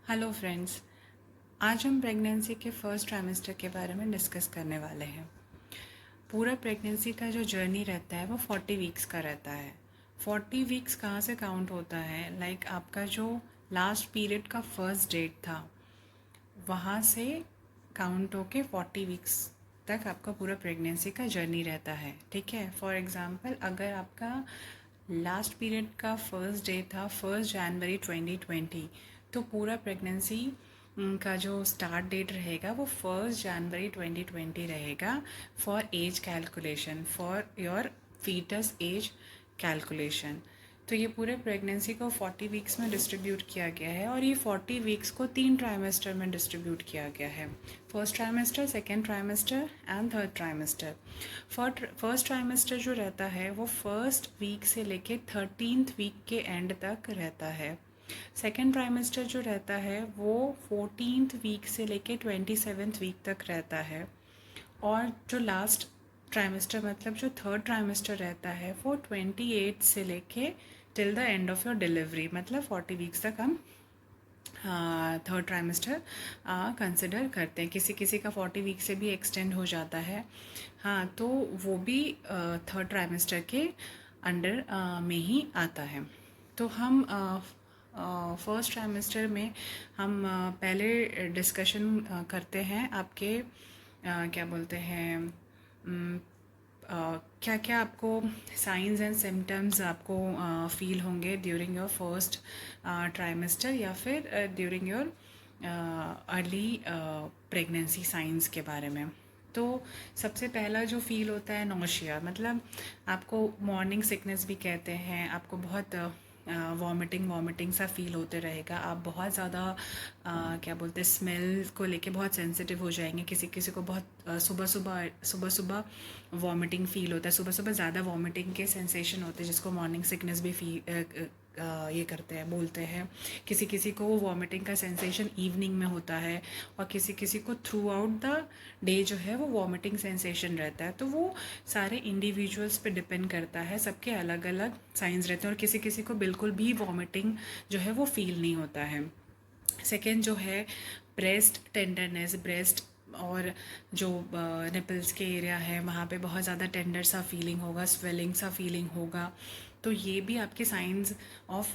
Hello friends. आज हम pregnancy के फर्स्ट ट्राइमेस्टर के बारे में डिस्कस करने वाले हैं। पूरा प्रेगनेंसी का जो जर्नी रहता है वो 40 वीक्स का रहता है। 40 वीक्स कहाँ से काउंट होता है? लाइक आपका जो लास्ट पीरियड का फर्स्ट डेट था वहाँ से काउंट होके 40 वीक्स तक आपका पूरा प्रेगनेंसी का जर्नी रहता है। ठीक है, फॉर एग्ज़ाम्पल अगर आपका लास्ट पीरियड का फर्स्ट डे था 1 जनवरी 2020, तो पूरा प्रेगनेंसी का जो स्टार्ट डेट रहेगा वो 1 जनवरी 2020 रहेगा for age calculation, for your foetus age calculation. तो ये पूरे प्रेगनेंसी को 40 वीक्स में डिस्ट्रीब्यूट किया गया है और ये 40 वीक्स को 3 ट्राइमेस्टर में डिस्ट्रीब्यूट किया गया है। First trimester, second trimester and third trimester. First trimester जो रहता है वो फर्स्ट वीक से लेके 13th वीक के एंड तक रहता है। सेकेंड ट्राइमेस्टर जो रहता है वो 14th वीक से लेके 27th वीक तक रहता है। और जो लास्ट ट्राइमेस्टर मतलब जो थर्ड ट्राइमेस्टर रहता है वो 28 से लेके till the end of your delivery, मतलब 40 वीक्स तक हम थर्ड ट्राइमेस्टर कंसिडर करते हैं। किसी किसी का 40 वीक से भी एक्सटेंड हो जाता है। हाँ, तो वो भी थर्ड ट्राइमेस्टर के अंडर में ही आता है। तो हम फर्स्ट ट्राइमेस्टर में हम पहले डिस्कशन करते हैं आपके क्या बोलते हैं, क्या क्या आपको साइंस एंड सिम्टम्स आपको फील होंगे ड्यूरिंग योर फर्स्ट ट्राइमेस्टर या फिर during your early pregnancy science के बारे में। तो सबसे पहला जो फील होता है नौशिया, मतलब आपको मॉर्निंग सिकनेस भी कहते हैं, आपको बहुत वॉमिटिंग सा फील होते रहेगा। आप बहुत ज़्यादा क्या बोलते हैं, स्मेल को लेके बहुत सेंसिटिव हो जाएंगे। किसी किसी को बहुत सुबह सुबह वॉमिटिंग फील होता है, सुबह सुबह ज़्यादा वॉमिटिंग के सेंसेशन होते हैं जिसको मॉर्निंग सिकनेस भी ये करते हैं, बोलते हैं। किसी किसी को वो वॉमिटिंग का सेंसेशन इवनिंग में होता है और किसी किसी को थ्रू आउट द डे जो है वो वॉमिटिंग सेंसेशन रहता है। तो वो सारे इंडिविजुअल्स पे डिपेंड करता है, सबके अलग अलग साइंस रहते हैं और किसी किसी को बिल्कुल भी वॉमिटिंग जो है वो फील नहीं होता है। सेकेंड जो है ब्रेस्ट टेंडरनेस, ब्रेस्ट और जो निपल्स के एरिया है वहाँ पे बहुत ज़्यादा टेंडर सा फीलिंग होगा, स्वेलिंग सा फीलिंग होगा। तो ये भी आपके साइंस ऑफ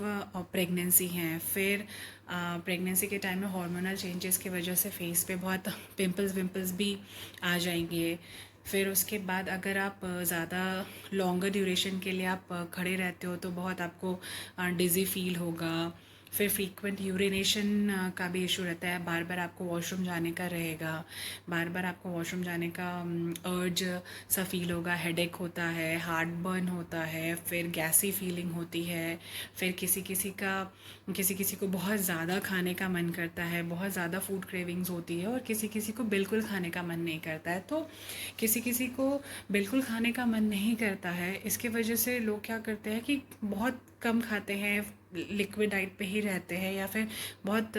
प्रेगनेंसी हैं। फिर प्रेगनेंसी के टाइम में हार्मोनल चेंजेस की वजह से फेस पे बहुत पिंपल्स विम्पल्स भी आ जाएंगे। फिर उसके बाद अगर आप ज़्यादा लॉन्गर ड्यूरेशन के लिए आप खड़े रहते हो तो बहुत आपको डिज़ी फील होगा। फिर फ्रीक्वेंट यूरिनेशन का भी इशू रहता है, बार बार आपको वॉशरूम जाने का रहेगा, बार बार आपको वॉशरूम जाने का अर्ज सा फील होगा, हेडेक होता है, हार्ट बर्न होता है, फिर गैसी फीलिंग होती है। फिर किसी किसी को बहुत ज़्यादा खाने का मन करता है, बहुत ज़्यादा फूड क्रेविंग्स होती है और किसी किसी को बिल्कुल खाने का मन नहीं करता है। तो किसी किसी को बिल्कुल खाने का मन नहीं करता है, इसके वजह से लोग क्या करते हैं कि बहुत कम खाते हैं, लिक्विड डाइट पे ही रहते हैं या फिर बहुत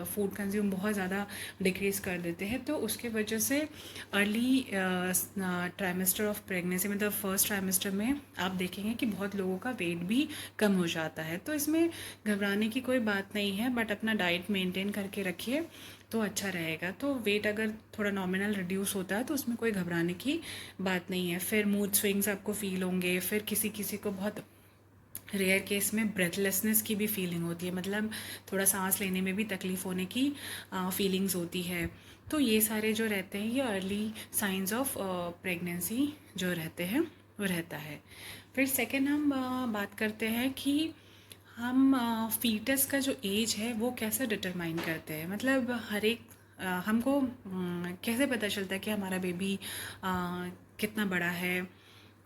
फूड कंज्यूम बहुत ज़्यादा डिक्रीज़ कर देते हैं। तो उसके वजह से अर्ली ट्राइमेस्टर ऑफ प्रेगनेंसी मतलब फर्स्ट ट्राइमेस्टर में आप देखेंगे कि बहुत लोगों का वेट भी कम हो जाता है। तो इसमें घबराने की कोई बात नहीं है, बट अपना डाइट मेंटेन करके रखिए तो अच्छा रहेगा। तो वेट अगर थोड़ा नॉमिनल रिड्यूस होता है तो उसमें कोई घबराने की बात नहीं है। फिर मूड स्विंग्स आपको फील होंगे। फिर किसी किसी को बहुत रेयर केस में ब्रेथलेसनेस की भी फीलिंग होती है, मतलब थोड़ा सांस लेने में भी तकलीफ़ होने की फीलिंग्स होती है। तो ये सारे जो रहते हैं ये अर्ली साइंस ऑफ प्रेगनेंसी जो रहते हैं वो रहता है। फिर सेकेंड हम बात करते हैं कि हम फीटस का जो एज है वो कैसे डिटरमाइन करते हैं, मतलब हर एक हमको कैसे पता चलता है कि हमारा बेबी कितना बड़ा है,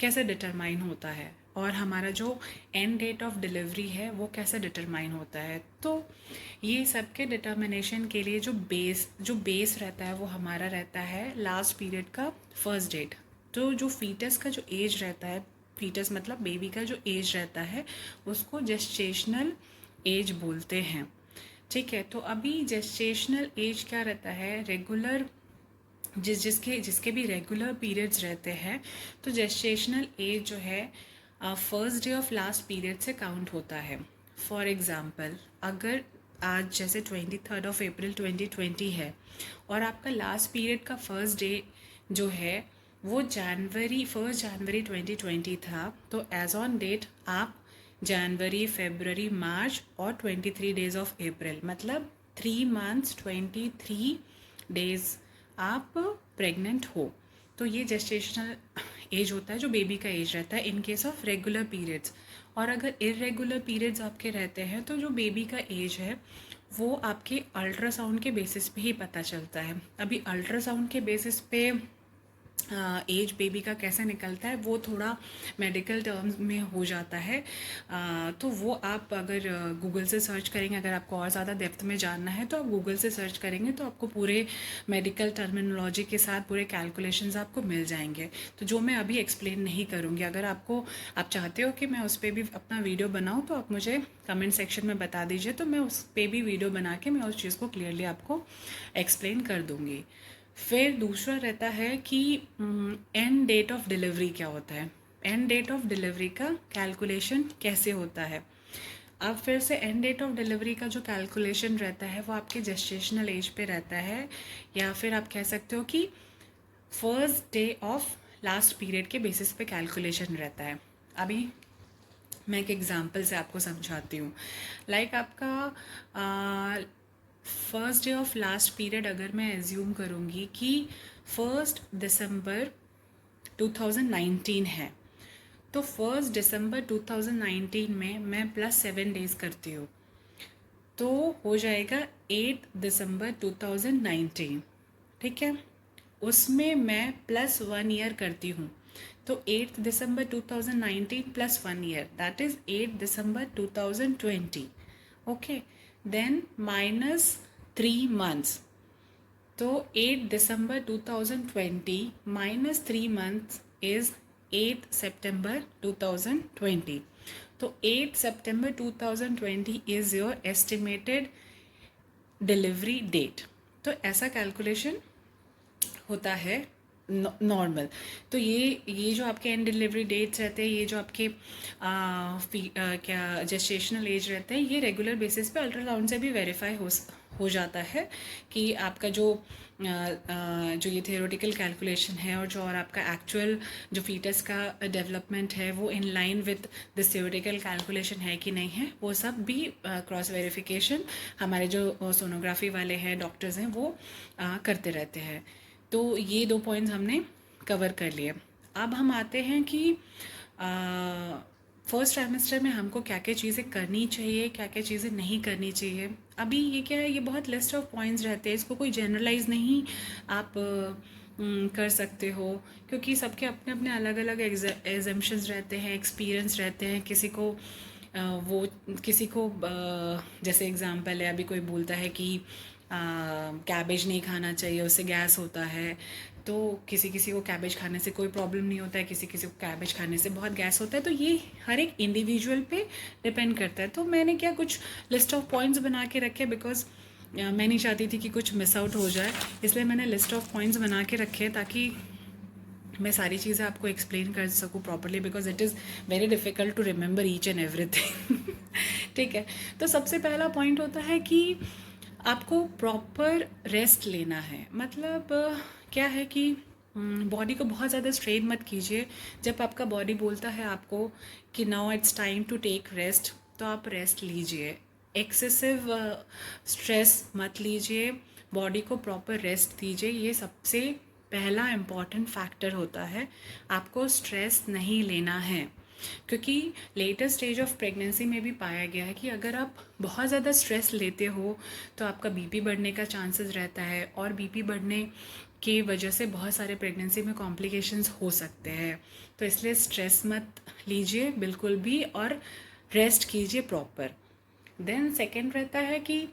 कैसे डिटरमाइन होता है, और हमारा जो एंड डेट ऑफ डिलीवरी है वो कैसे डिटरमाइन होता है। तो ये सब के डिटर्मिनेशन के लिए जो बेस रहता है वो हमारा रहता है लास्ट पीरियड का फर्स्ट डेट। तो जो फीटस का जो एज रहता है, फीटस मतलब बेबी का जो एज रहता है उसको जेस्टेशनल एज बोलते हैं। ठीक है, तो अभी जेस्टेशनल एज क्या रहता है, रेगुलर जिसके जिसके भी रेगुलर पीरियड्स रहते हैं तो जेस्टेशनल एज जो है first day of last period से काउंट होता है। फॉर एग्ज़ाम्पल अगर आज जैसे 23 अप्रैल 2020 है और आपका लास्ट पीरियड का फर्स्ट डे जो है वो फर्स्ट जनवरी 2020 था, तो एज ऑन डेट आप जनवरी, फरवरी, मार्च और 23 डेज ऑफ अप्रैल, मतलब 3 मंथ्स 23 डेज आप प्रेग्नेंट हो। तो ये जेस्टेशनल एज होता है जो बेबी का एज रहता है in case of regular periods. और अगर इरेगुलर पीरियड्स आपके रहते हैं तो जो बेबी का एज है वो आपके अल्ट्रासाउंड के बेसिस पे ही पता चलता है। अभी अल्ट्रासाउंड के बेसिस पे एज बेबी का कैसे निकलता है वो थोड़ा मेडिकल टर्म्स में हो जाता है। तो वो आप अगर गूगल से सर्च करेंगे, अगर आपको और ज़्यादा डेप्थ में जानना है तो आप गूगल से सर्च करेंगे तो आपको पूरे मेडिकल टर्मिनोलॉजी के साथ पूरे कैलकुलेशंस आपको मिल जाएंगे। तो जो मैं अभी एक्सप्लेन नहीं करूँगी, अगर आप चाहते हो कि मैं उस पर भी अपना वीडियो बनाऊँ तो आप मुझे कमेंट सेक्शन में बता दीजिए, तो मैं उस पर भी वीडियो बना के मैं उस चीज़ को क्लियरली आपको एक्सप्लेन कर दूँगी। फिर दूसरा रहता है कि एंड डेट ऑफ डिलीवरी क्या होता है। एंड डेट ऑफ डिलीवरी का कैलकुलेशन कैसे होता है। अब फिर से एंड डेट ऑफ डिलीवरी का जो कैलकुलेशन रहता है वो आपके जेस्टेशनल एज पे रहता है, या फिर आप कह सकते हो कि first day of last period के बेसिस पे कैलकुलेशन रहता है। अभी मैं एक एग्जांपल से आपको समझाती हूँ। लाइक आपका first day of last period अगर मैं एज्यूम करूँगी कि 1 दिसंबर 2019 है, तो 1 दिसंबर 2019 में मैं +7 डेज़ करती हूँ तो हो जाएगा 8 दिसंबर 2019, ठीक है। उसमें मैं +1 ईयर करती हूँ तो 8 दिसंबर 2019 +1 ईयर, दैट इज़ 8 दिसंबर 2020, ओके। देन -3 मंथ्स, तो 8 दिसंबर 2020 -3 मंथ्स इज़ 8 सितंबर 2020। तो 8 सितंबर 2020 is your estimated delivery date. तो ऐसा कैलकुलेशन होता है नॉर्मल। तो ये जो आपके एंड डिलीवरी डेट्स रहते हैं, ये जो आपके क्या जेस्टेशनल एज रहते हैं, ये रेगुलर बेसिस पे अल्ट्रासाउंड से भी वेरीफाई हो जाता है कि आपका जो ये थियोरेटिकल कैलकुलेशन है और आपका एक्चुअल जो फीटस का डेवलपमेंट है वो in line with this theoretical calculation है कि नहीं है, वो सब भी क्रॉस वेरिफिकेशन हमारे जो सोनोग्राफी वाले हैं, डॉक्टर्स हैं, वो करते रहते हैं। तो ये 2 पॉइंट्स हमने कवर कर लिए। अब हम आते हैं कि फर्स्ट ट्राइमेस्टर में हमको क्या क्या चीज़ें करनी चाहिए, क्या क्या चीज़ें नहीं करनी चाहिए। अभी ये क्या है, ये बहुत लिस्ट ऑफ पॉइंट्स रहते हैं, इसको कोई जनरलाइज नहीं आप कर सकते हो, क्योंकि सबके अपने अपने अलग अलग एग्जम्पशंस रहते हैं, एक्सपीरियंस रहते हैं। किसी को जैसे एग्जांपल है, अभी कोई बोलता है कि कैबेज नहीं खाना चाहिए, उससे गैस होता है। तो किसी किसी को कैबेज खाने से कोई प्रॉब्लम नहीं होता है, किसी किसी को कैबेज खाने से बहुत गैस होता है। तो ये हर एक इंडिविजुअल पे डिपेंड करता है। तो मैंने क्या कुछ लिस्ट ऑफ पॉइंट्स बना के रखे, बिकॉज मैं नहीं चाहती थी कि कुछ मिस आउट हो जाए, इसलिए मैंने लिस्ट ऑफ पॉइंट्स बना के रखे ताकि मैं सारी चीज़ें आपको एक्सप्लेन कर सकूँ properly, because it is very difficult to remember each and everything. ठीक है, तो सबसे पहला पॉइंट होता है कि आपको प्रॉपर रेस्ट लेना है। मतलब क्या है कि बॉडी को बहुत ज़्यादा स्ट्रेन मत कीजिए। जब आपका बॉडी बोलता है आपको कि now it's time to take rest, तो आप रेस्ट लीजिए। एक्सेसिव स्ट्रेस मत लीजिए, बॉडी को प्रॉपर रेस्ट दीजिए। ये सबसे पहला इम्पॉर्टेंट फैक्टर होता है। आपको स्ट्रेस नहीं लेना है, क्योंकि लेटर स्टेज ऑफ प्रेगनेंसी में भी पाया गया है कि अगर आप बहुत ज़्यादा स्ट्रेस लेते हो तो आपका बीपी बढ़ने का चांसेस रहता है, और बीपी बढ़ने की वजह से बहुत सारे प्रेगनेंसी में कॉम्प्लिकेशंस हो सकते हैं। तो इसलिए स्ट्रेस मत लीजिए बिल्कुल भी, और रेस्ट कीजिए प्रॉपर। देन सेकेंड रहता है कि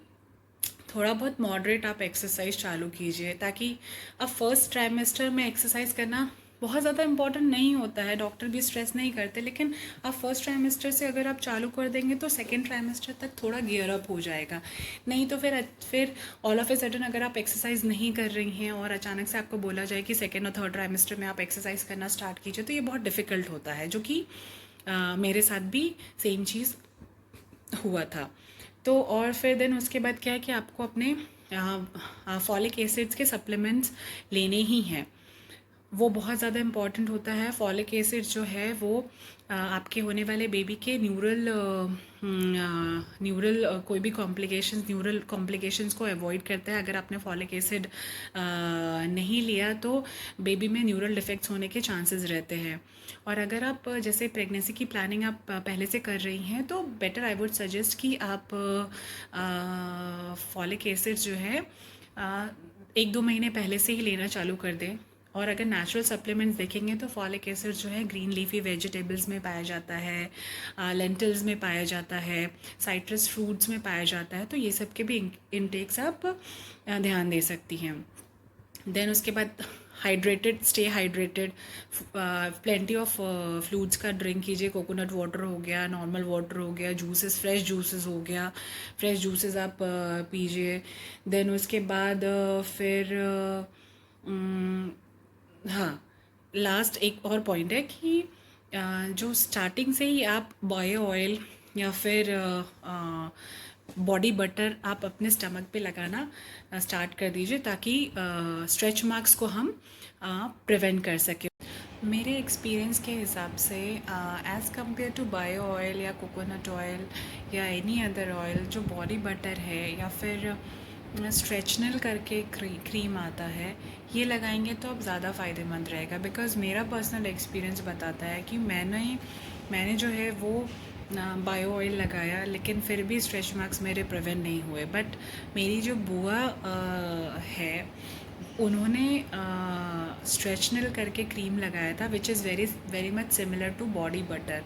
थोड़ा बहुत मॉडरेट आप एक्सरसाइज चालू कीजिए, ताकि अब फर्स्ट ट्राइमेस्टर में एक्सरसाइज करना बहुत ज़्यादा इंपॉर्टेंट नहीं होता है, डॉक्टर भी स्ट्रेस नहीं करते। लेकिन आप फर्स्ट ट्राइमेस्टर से अगर आप चालू कर देंगे तो सेकेंड ट्राइमेस्टर तक थोड़ा गियर अप हो जाएगा। नहीं तो फिर ऑल ऑफ ए सडन अगर आप एक्सरसाइज नहीं कर रही हैं और अचानक से आपको बोला जाए कि सेकेंड और थर्ड ट्राइमेस्टर में आप एक्सरसाइज करना स्टार्ट कीजिए, तो ये बहुत डिफ़िकल्ट होता है, जो कि मेरे साथ भी सेम चीज़ हुआ था। तो और फिर देन उसके बाद क्या है कि आपको अपने फॉलिक एसिड्स के सप्लीमेंट्स लेने ही हैं। वो बहुत ज़्यादा इम्पॉर्टेंट होता है। फॉलिक एसिड जो है वो आपके होने वाले बेबी के न्यूरल कोई भी कॉम्प्लिकेशंस, न्यूरल कॉम्प्लिकेशंस को अवॉइड करता है। अगर आपने फॉलिक एसिड नहीं लिया तो बेबी में न्यूरल डिफेक्ट्स होने के चांसेस रहते हैं। और अगर आप जैसे प्रेगनेंसी की प्लानिंग आप पहले से कर रही हैं तो बेटर आई वुड सजेस्ट कि आप फॉलिक एसिड जो है 1-2 महीने पहले से ही लेना चालू कर दें। और अगर नेचुरल सप्लीमेंट्स देखेंगे तो फॉलिक एसिड जो है ग्रीन लीफी वेजिटेबल्स में पाया जाता है, लेंटिल्स में पाया जाता है, साइट्रस फ्रूट्स में पाया जाता है। तो ये सब के भी इनटेक्स आप ध्यान दे सकती हैं। देन उसके बाद hydrated, stay hydrated, plenty of fluids का ड्रिंक कीजिए। कोकोनट वाटर हो गया, नॉर्मल वाटर हो गया, जूसेस, फ्रेश जूसेस हो गया, फ्रेश जूसेस आप पीजिए। देन उसके बाद फिर हाँ, लास्ट एक और पॉइंट है कि जो स्टार्टिंग से ही आप बायो ऑयल या फिर बॉडी बटर आप अपने स्टमक पे लगाना स्टार्ट कर दीजिए, ताकि स्ट्रेच मार्क्स को हम प्रिवेंट कर सकें। मेरे एक्सपीरियंस के हिसाब से as compare to bio oil या कोकोनट ऑयल या एनी अदर ऑयल, जो बॉडी बटर है या फिर स्ट्रेचनल करके क्रीम आता है, ये लगाएंगे तो अब ज़्यादा फ़ायदेमंद रहेगा। बिकॉज़ मेरा पर्सनल एक्सपीरियंस बताता है कि मैंने जो है वो बायो ऑयल लगाया, लेकिन फिर भी स्ट्रेच मार्क्स मेरे प्रिवेंट नहीं हुए। बट मेरी जो बुआ है, उन्होंने स्ट्रेचनल करके क्रीम लगाया था, which is very very much similar to body butter.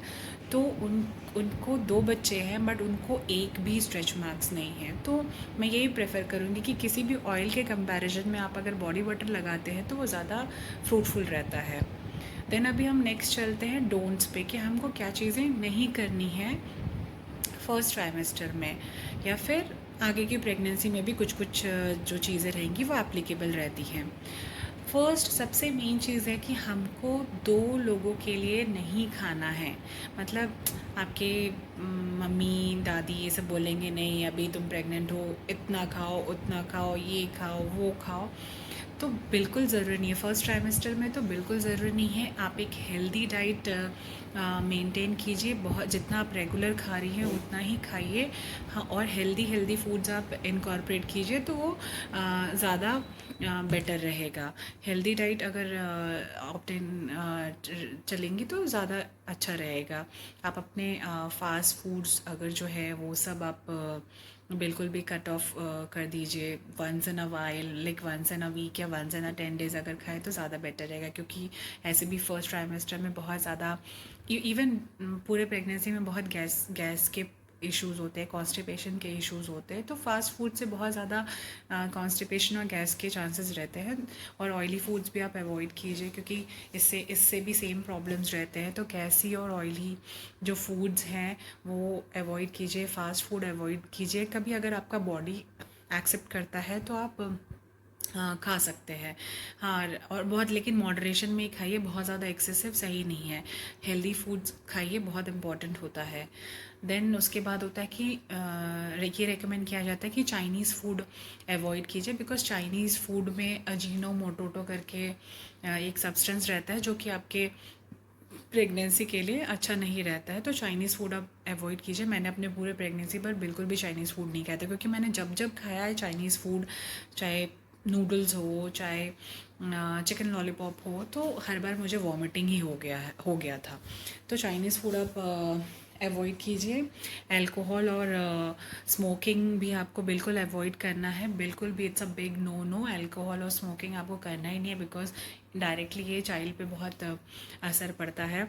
तो उनको 2 बच्चे हैं बट उनको एक भी स्ट्रेच मार्क्स नहीं हैं। तो मैं यही प्रेफर करूँगी कि किसी भी ऑयल के कंपैरिजन में आप अगर बॉडी बटर लगाते हैं तो वो ज़्यादा फ्रूटफुल रहता है। देन अभी हम नेक्स्ट चलते हैं डोंट्स पे, कि हमको क्या चीज़ें नहीं करनी है फर्स्ट ट्राइमेस्टर में, या फिर आगे की प्रेगनेंसी में भी कुछ कुछ जो चीज़ें रहेंगी वो एप्लीकेबल रहती हैं। फर्स्ट सबसे मेन चीज़ है कि हमको 2 लोगों के लिए नहीं खाना है। मतलब आपके मम्मी दादी ये सब बोलेंगे नहीं अभी तुम प्रेग्नेंट हो, इतना खाओ उतना खाओ, ये खाओ वो खाओ, तो बिल्कुल ज़रूरी नहीं है। फर्स्ट ट्राइमेस्टर में तो बिल्कुल ज़रूरी नहीं है। आप एक हेल्दी डाइट मेंटेन कीजिए, बहुत जितना आप रेगुलर खा रही हैं उतना ही खाइए। हाँ, और हेल्दी फूड्स आप इनकॉर्पोरेट कीजिए तो वो ज़्यादा बेटर रहेगा। हेल्दी डाइट अगर ऑप्टेन चलेंगी तो ज़्यादा अच्छा रहेगा। आप अपने फास्ट फूड्स अगर जो है वो सब आप बिल्कुल भी कट ऑफ कर दीजिए। Once in a while, like once in a week या वंस इन अ 10 डेज़ अगर खाएं तो ज़्यादा बेटर रहेगा। क्योंकि ऐसे भी फर्स्ट ट्राइमेस्टर में बहुत ज़्यादा, इवन पूरे प्रेगनेंसी में बहुत गैस के इश्यूज़ होते हैं, कॉन्स्टिपेशन के इश्यूज़ होते हैं। तो फास्ट फूड से बहुत ज़्यादा कॉन्स्टिपेशन और गैस के चांसेस रहते हैं। और ऑयली फूड्स भी आप अवॉइड कीजिए, क्योंकि इससे भी सेम प्रॉब्लम्स रहते हैं। तो गैसी और ऑयली जो फूड्स हैं वो अवॉइड कीजिए, फास्ट फूड अवॉइड कीजिए। कभी अगर आपका बॉडी एक्सेप्ट करता है तो आप खा सकते हैं। हाँ, और बहुत लेकिन मॉडरेशन में ही खाइए, बहुत ज़्यादा एक्सेसिव सही नहीं है। हेल्दी फूड्स खाइए, बहुत इम्पॉर्टेंट होता है। देन उसके बाद होता है कि ये रेकमेंड किया जाता है कि चाइनीज़ फूड अवॉइड कीजिए, बिकॉज चाइनीज़ फूड में अजीनोमोटो करके एक सब्सटेंस रहता है जो कि आपके प्रेगनेंसी के लिए अच्छा नहीं रहता है। तो चाइनीज़ फूड आप अवॉइड कीजिए। मैंने अपने पूरे प्रेगनेंसी पर बिल्कुल भी चाइनीज़ फूड नहीं खाया था, क्योंकि मैंने जब जब खाया है चाइनीज़ फूड, चाहे नूडल्स हो, चाहे चिकन लॉलीपॉप हो, तो हर बार मुझे वॉमिटिंग ही हो गया था। तो चाइनीज़ फूड आप अवॉइड कीजिए। अल्कोहल और स्मोकिंग भी आपको बिल्कुल अवॉइड करना है, बिल्कुल भी। It's a big no no, alcohol और स्मोकिंग आपको करना ही नहीं है, बिकॉज डायरेक्टली ये चाइल्ड पे बहुत असर पड़ता है।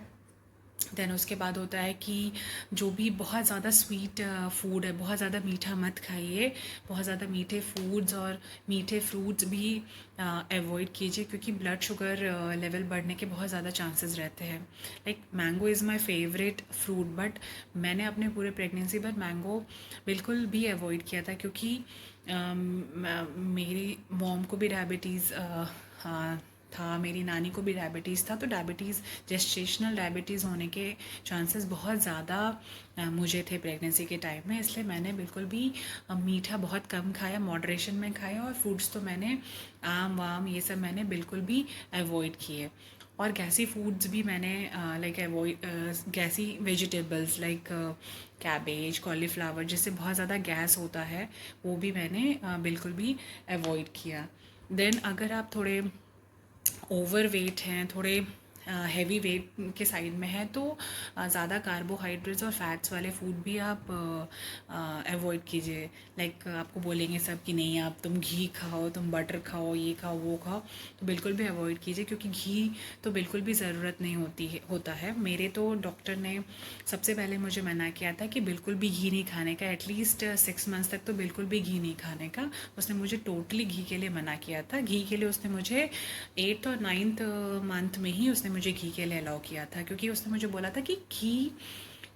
देन उसके बाद होता है कि जो भी बहुत ज़्यादा स्वीट फूड है, बहुत ज़्यादा मीठा मत खाइए। बहुत ज़्यादा मीठे फूड्स और मीठे फ्रूट्स भी अवॉइड कीजिए, क्योंकि ब्लड शुगर लेवल बढ़ने के बहुत ज़्यादा चांसेस रहते हैं। Like mango is my favourite fruit, but मैंने अपने पूरे प्रेगनेंसी पर मैंगो बिल्कुल भी अवॉइड किया था, क्योंकि मेरी मॉम को भी डायबिटीज़ था, मेरी नानी को भी डायबिटीज़ था, तो डायबिटीज़, जेस्टेशनल डायबिटीज़ होने के चांसेस बहुत ज़्यादा मुझे थे प्रेगनेंसी के टाइम में। इसलिए मैंने बिल्कुल भी मीठा बहुत कम खाया, मॉडरेशन में खाया, और फ्रूट्स तो मैंने आम वाम ये सब मैंने बिल्कुल भी अवॉइड किए। और गैसी फूड्स भी मैंने like avoid, gassy vegetables like cabbage, cauliflower, जिससे बहुत ज़्यादा गैस होता है, वो भी मैंने बिल्कुल भी अवॉइड किया। देन अगर आप थोड़े ओवर वेट हैं, थोड़े हैवी वेट के साइड में है, तो ज़्यादा कार्बोहाइड्रेट्स और फैट्स वाले फूड भी आप अवॉइड कीजिए। लाइक आपको बोलेंगे सब कि नहीं, आप तुम घी खाओ, तुम बटर खाओ, ये खाओ, वो खाओ, तो बिल्कुल भी अवॉइड कीजिए, क्योंकि घी तो बिल्कुल भी ज़रूरत नहीं होता है। मेरे तो डॉक्टर ने सबसे पहले मुझे मना किया था कि बिल्कुल भी घी नहीं खाने का, एटलीस्ट 6 मंथ्स तक तो बिल्कुल भी घी नहीं खाने का। उसने मुझे टोटली घी के लिए मना किया था। घी के लिए उसने मुझे 8th और 9th मंथ में ही उसने मुझे घी के लिए अलाउ किया था, क्योंकि उसने मुझे बोला था कि घी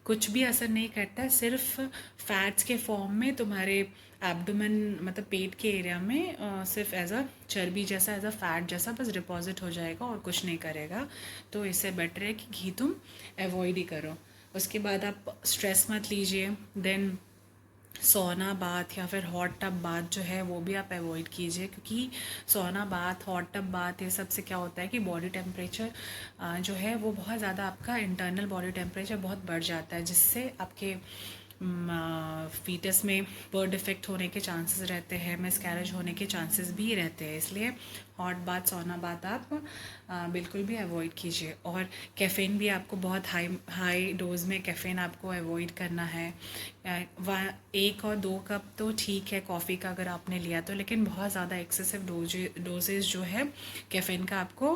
कुछ भी असर नहीं करता है, सिर्फ फैट्स के फॉर्म में तुम्हारे एब्डोमेन, मतलब पेट के एरिया में सिर्फ एज अ चर्बी जैसा, एज अ फैट जैसा बस डिपॉजिट हो जाएगा और कुछ नहीं करेगा। तो इससे बेटर है कि घी तुम अवॉइड ही करो। उसके बाद आप स्ट्रेस मत लीजिए। देन सोना बाथ या फिर हॉट टब बाथ जो है वो भी आप अवॉइड कीजिए, क्योंकि सोना बाथ, हॉट टब बाथ, ये सब से क्या होता है कि बॉडी टेम्परेचर जो है वो बहुत ज़्यादा, आपका इंटरनल बॉडी टेम्परेचर बहुत बढ़ जाता है, जिससे आपके फीटस में बर्थ डिफेक्ट होने के चांसेस रहते हैं, मिसकैरेज होने के चांसेस भी रहते हैं। इसलिए हॉट बाथ, सोना बाथ आप बिल्कुल भी अवॉइड कीजिए। और कैफ़ीन भी आपको बहुत हाई डोज में कैफ़ीन आपको अवॉइड करना है। 1 और 2 कप तो ठीक है कॉफ़ी का अगर आपने लिया तो, लेकिन बहुत ज़्यादा एक्सेसिव डोजेज जो है कैफ़ीन का आपको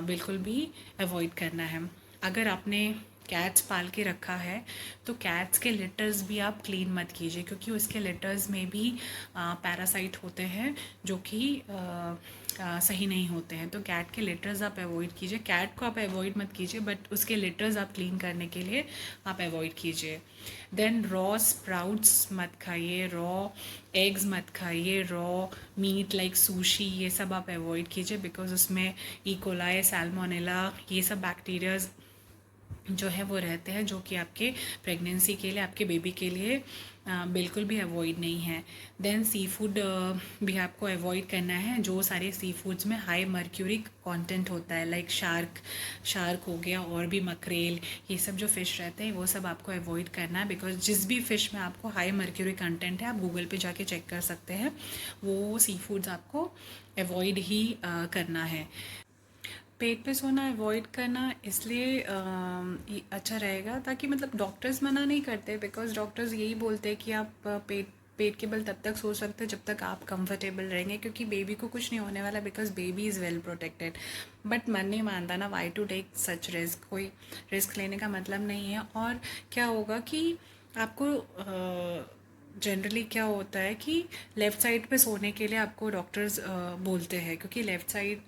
बिल्कुल भी अवॉइड करना है। अगर आपने कैट्स पाल के रखा है तो कैट्स के लिटर्स भी आप क्लीन मत कीजिए, क्योंकि उसके लिटर्स में भी पैरासाइट होते हैं जो कि सही नहीं होते हैं। तो कैट के लिटर्स आप अवॉइड कीजिए। कैट को आप अवॉइड मत कीजिए, बट उसके लिटर्स आप क्लीन करने के लिए आप अवॉइड कीजिए। देन रॉ स्प्राउट्स मत खाइए, रॉ एग्स मत खाइए, रॉ मीट लाइक सुशी, ये सब आप अवॉइड कीजिए, बिकॉज उसमें ई कोलाई, सैल्मोनेला, ये सब बैक्टीरियाज जो है वो रहते हैं, जो कि आपके प्रेगनेंसी के लिए, आपके बेबी के लिए बिल्कुल भी अवॉइड नहीं है। देन सी फूड भी आपको अवॉइड करना है। जो सारे सी फूड्स में हाई मर्क्यूरी कंटेंट होता है, लाइक शार्क हो गया, और भी मकरेल, ये सब जो फ़िश रहते हैं वो सब आपको अवॉइड करना है, बिकॉज जिस भी फ़िश में आपको हाई मर्क्यूरी कंटेंट है, आप गूगल पे जाके चेक कर सकते हैं, वो सी फूड्स आपको अवॉइड ही करना है। पेट पे सोना अवॉइड करना इसलिए अच्छा रहेगा, ताकि मतलब डॉक्टर्स मना नहीं करते, बिकॉज डॉक्टर्स यही बोलते हैं कि आप पेट के बल तब तक सो सकते हैं जब तक आप कंफर्टेबल रहेंगे, क्योंकि बेबी को कुछ नहीं होने वाला, because baby is well protected. But मन नहीं मानता ना, why to take such risk, कोई रिस्क लेने का मतलब नहीं है। और क्या होगा कि आपको जनरली क्या होता है कि लेफ़्ट साइड पे सोने के लिए आपको डॉक्टर्स बोलते हैं, क्योंकि लेफ़्ट साइड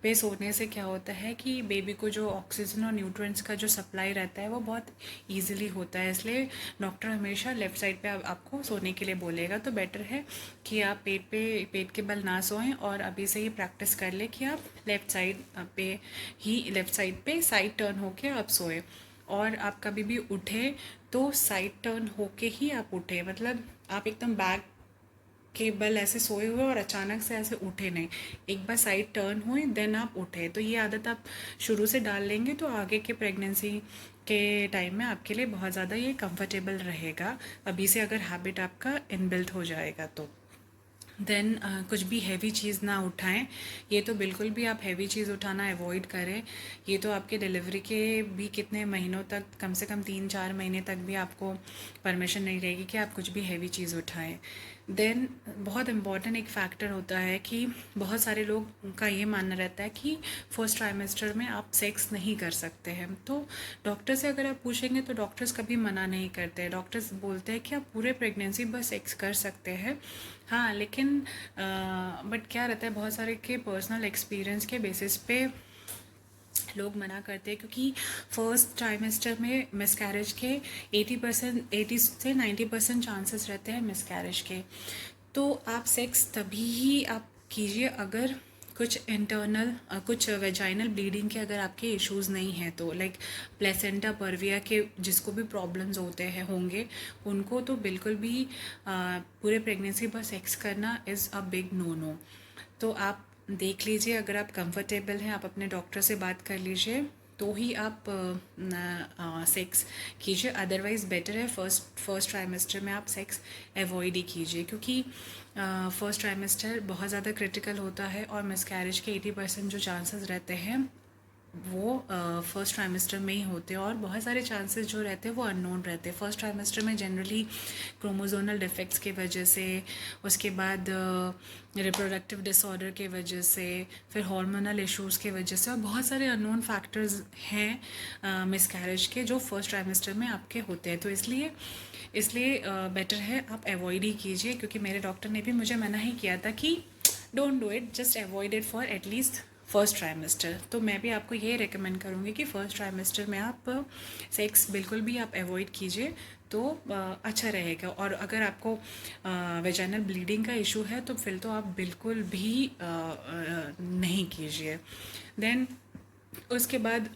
पे सोने से क्या होता है कि बेबी को जो ऑक्सीजन और न्यूट्रिएंट्स का जो सप्लाई रहता है वो बहुत इजीली होता है। इसलिए डॉक्टर हमेशा लेफ़्ट साइड पे आपको सोने के लिए बोलेगा। तो बेटर है कि आप पेट के बल ना सोएं, और अभी से ही प्रैक्टिस कर ले कि आप लेफ़्ट साइड पे साइड टर्न होके आप सोए। और आप कभी भी उठे तो साइड टर्न होके ही आप उठे, मतलब आप एकदम बैक के बल ऐसे सोए हुए और अचानक से ऐसे उठे नहीं, एक बार साइड टर्न हुए देन आप उठे। तो ये आदत आप शुरू से डाल लेंगे तो आगे के प्रेगनेंसी के टाइम में आपके लिए बहुत ज़्यादा ये कंफर्टेबल रहेगा, अभी से अगर हैबिट आपका इनबिल्ट हो जाएगा तो। देन कुछ भी हैवी चीज़ ना उठाएं, ये तो बिल्कुल भी आप हैवी चीज़ उठाना अवॉइड करें। ये तो आपके डिलीवरी के भी कितने महीनों तक, कम से कम 3-4 महीने तक भी आपको परमिशन नहीं रहेगी कि आप कुछ भी हैवी चीज़ उठाएं। देन बहुत इम्पॉर्टेंट एक फैक्टर होता है कि बहुत सारे लोग का ये मानना रहता है कि फर्स्ट ट्राइमेस्टर में आप सेक्स नहीं कर सकते हैं। तो डॉक्टर से अगर आप पूछेंगे तो डॉक्टर्स कभी मना नहीं करते। डॉक्टर्स बोलते हैं कि आप पूरे प्रेगनेंसी बस सेक्स कर सकते हैं। हाँ, लेकिन बट क्या रहता है, बहुत सारे के पर्सनल एक्सपीरियंस के बेसिस पे लोग मना करते हैं, क्योंकि फर्स्ट ट्राइमेस्टर में मिसकैरेज के 80 से 90% चांसेस रहते हैं मिसकैरेज के। तो आप सेक्स तभी ही आप कीजिए अगर कुछ इंटरनल कुछ वेजाइनल ब्लीडिंग के अगर आपके इश्यूज़ नहीं हैं तो लाइक प्लेसेंटा परविया के जिसको भी प्रॉब्लम्स होते हैं होंगे उनको तो बिल्कुल भी पूरे प्रेगनेंसी पर सेक्स करना is a big no no. तो आप देख लीजिए, अगर आप कंफर्टेबल हैं आप अपने डॉक्टर से बात कर लीजिए तो ही आप सेक्स कीजिए, अदरवाइज़ बेटर है फर्स्ट ट्राइमेस्टर में आप सेक्स अवॉइड ही कीजिए, क्योंकि फर्स्ट ट्राइमेस्टर बहुत ज़्यादा क्रिटिकल होता है और मिसकैरेज के 80% जो चांसेस रहते हैं वो फर्स्ट ट्राइमेस्टर में ही होते हैं और बहुत सारे चांसेस जो रहते हैं वो अननोन रहते हैं। फर्स्ट ट्राइमेस्टर में जनरली क्रोमोजोनल डिफेक्ट्स की वजह से, उसके बाद रिप्रोडक्टिव डिसऑर्डर के वजह से, फिर हार्मोनल इश्यूज़ के वजह से और बहुत सारे अननोन फैक्टर्स हैं मिसकैरेज के जो फर्स्ट ट्राइमेस्टर में आपके होते हैं। तो इसलिए बेटर है आप अवॉइड ही कीजिए, क्योंकि मेरे डॉक्टर ने भी मुझे मना ही किया था कि don't do it, just avoid it for at least first trimester. तो मैं भी आपको ये रेकमेंड करूँगी कि फ़र्स्ट ट्राइमेस्टर में आप सेक्स बिल्कुल भी आप अवॉइड कीजिए तो अच्छा रहेगा। और अगर आपको वेजाइनल ब्लीडिंग का इशू है तो फिर तो आप बिल्कुल भी नहीं कीजिए। देन उसके बाद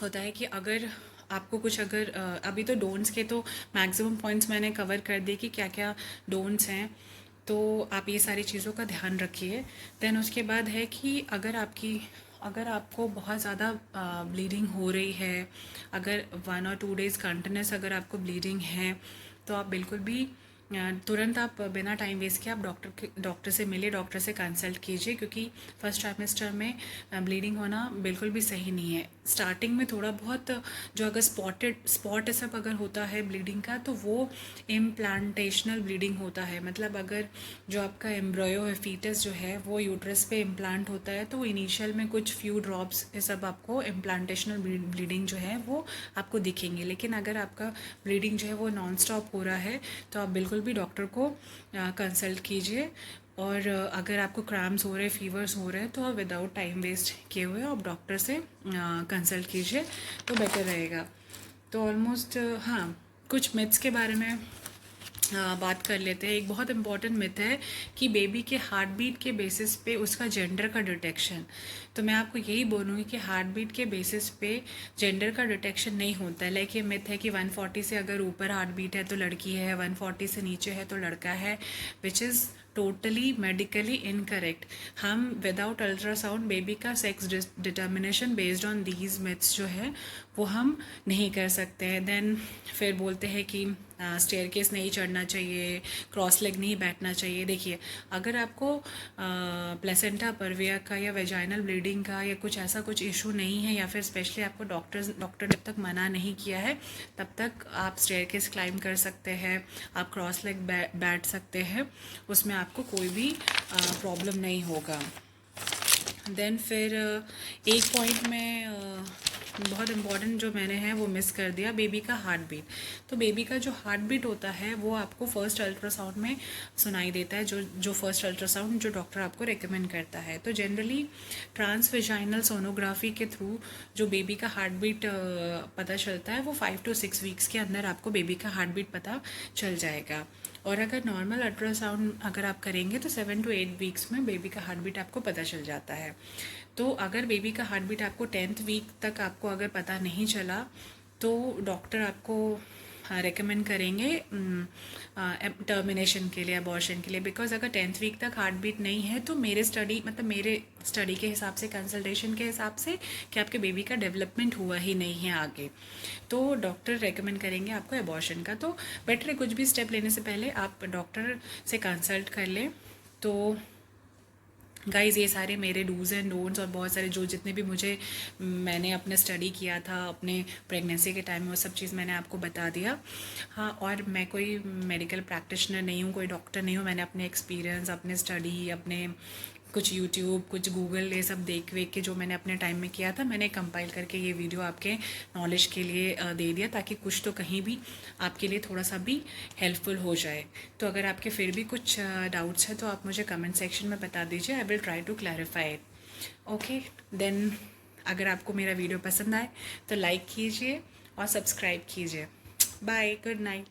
होता है कि अगर आपको कुछ अगर अभी तो डोंट्स के तो मैक्सिमम पॉइंट्स मैंने कवर कर दिए कि क्या क्या डोंट्स हैं, तो आप ये सारी चीज़ों का ध्यान रखिए। देन उसके बाद है कि अगर आपको बहुत ज़्यादा ब्लीडिंग हो रही है, अगर 1 और 2 डेज़ कंटिन्यूस अगर आपको ब्लीडिंग है तो आप बिल्कुल भी तुरंत आप बिना टाइम वेस्ट किए आप डॉक्टर से मिलिए, डॉक्टर से कंसल्ट कीजिए, क्योंकि फर्स्ट ट्राइमेस्टर में ब्लीडिंग होना बिल्कुल भी सही नहीं है। स्टार्टिंग में थोड़ा बहुत जो अगर स्पॉट सब अगर होता है ब्लीडिंग का तो वो इम्प्लांटेशनल ब्लीडिंग होता है, मतलब अगर जो आपका एम्ब्रॉयो है, फीटस जो है वो यूट्रस पे इम्प्लांट होता है तो इनिशियल में कुछ फ्यू ड्रॉप्स ये सब आपको इम्प्लांटेशनल ब्लीडिंग जो है वो आपको दिखेंगे। लेकिन अगर आपका ब्लीडिंग जो है वो नॉन स्टॉप हो रहा है तो आप बिल्कुल भी डॉक्टर को कंसल्ट कीजिए। और अगर आपको क्रैम्स हो रहे हैं, फीवर्स हो रहे हैं तो आप विदाउट टाइम वेस्ट किए हुए आप डॉक्टर से कंसल्ट कीजिए तो बेटर रहेगा। तो ऑलमोस्ट हाँ, कुछ मिथ्स के बारे में बात कर लेते हैं। एक बहुत इंपॉर्टेंट मिथ है कि बेबी के हार्ट बीट के बेसिस पे उसका जेंडर का डिटेक्शन। तो मैं आपको यही बोलूँगी कि हार्ट बीट के बेसिस पे जेंडर का डिटेक्शन नहीं होता है। लाइक ये मिथ है कि 140 से अगर ऊपर हार्ट बीट है तो लड़की है, 140 से नीचे है तो लड़का है, which is totally medically incorrect. हम विदाउट अल्ट्रासाउंड बेबी का sex determination based on these myths जो है वो हम नहीं कर सकते हैं। देन फिर बोलते हैं कि स्टेयरकेस नहीं चढ़ना चाहिए, क्रॉस लेग नहीं बैठना चाहिए। देखिए, अगर आपको प्लेसेंटा परविया का या वेजाइनल ब्लीडिंग का या कुछ ऐसा कुछ इशू नहीं है, या फिर स्पेशली आपको डॉक्टर जब तक मना नहीं किया है तब तक आप स्टेयरकेस क्लाइंब कर सकते हैं, आप क्रॉस लेग बैठ सकते हैं, उसमें आपको कोई भी प्रॉब्लम नहीं होगा। देन फिर एक पॉइंट में बहुत इम्पॉर्टेंट जो मैंने है वो मिस कर दिया, बेबी का हार्ट बीट। तो बेबी का जो हार्ट बीट होता है वो आपको फर्स्ट अल्ट्रासाउंड में सुनाई देता है, जो फर्स्ट अल्ट्रासाउंड जो डॉक्टर आपको रेकमेंड करता है। तो जनरली ट्रांसवेजाइनल सोनोग्राफी के थ्रू जो बेबी का हार्ट बीट पता चलता है वो 5 to 6 वीक्स के अंदर आपको बेबी का हार्ट बीट पता चल जाएगा। और अगर नॉर्मल अल्ट्रासाउंड अगर आप करेंगे तो 7 to 8 वीक्स में बेबी का हार्ट बीट आपको पता चल जाता है। तो अगर बेबी का हार्ट बीट आपको 10th वीक तक आपको अगर पता नहीं चला तो डॉक्टर आपको रेकमेंड करेंगे टर्मिनेशन के लिए, अबॉर्शन के लिए। बिकॉज अगर 10th वीक तक हार्ट बीट नहीं है तो मेरे स्टडी के हिसाब से, कंसल्टेशन के हिसाब से कि आपके बेबी का डेवलपमेंट हुआ ही नहीं है आगे, तो डॉक्टर रेकमेंड करेंगे आपको अबॉर्शन का। तो बेटर है कुछ भी स्टेप लेने से पहले आप डॉक्टर से कंसल्ट कर लें। तो गाइज़, ये सारे मेरे डूज़ एंड डोंट्स और बहुत सारे जो जितने भी मैंने अपने स्टडी किया था अपने प्रेगनेंसी के टाइम में वो सब चीज़ मैंने आपको बता दिया। हाँ, और मैं कोई मेडिकल प्रैक्टिशनर नहीं हूँ, कोई डॉक्टर नहीं हूँ। मैंने अपने एक्सपीरियंस, अपने स्टडी, अपने कुछ यूट्यूब, कुछ गूगल, ये सब देख वेख के जो मैंने अपने टाइम में किया था मैंने कंपाइल करके ये वीडियो आपके नॉलेज के लिए दे दिया, ताकि कुछ तो कहीं भी आपके लिए थोड़ा सा भी हेल्पफुल हो जाए। तो अगर आपके फिर भी कुछ डाउट्स हैं तो आप मुझे कमेंट सेक्शन में बता दीजिए, I will try to clarify it. Okay, then अगर आपको मेरा वीडियो पसंद आए तो लाइक कीजिए और सब्सक्राइब कीजिए। Bye, good night.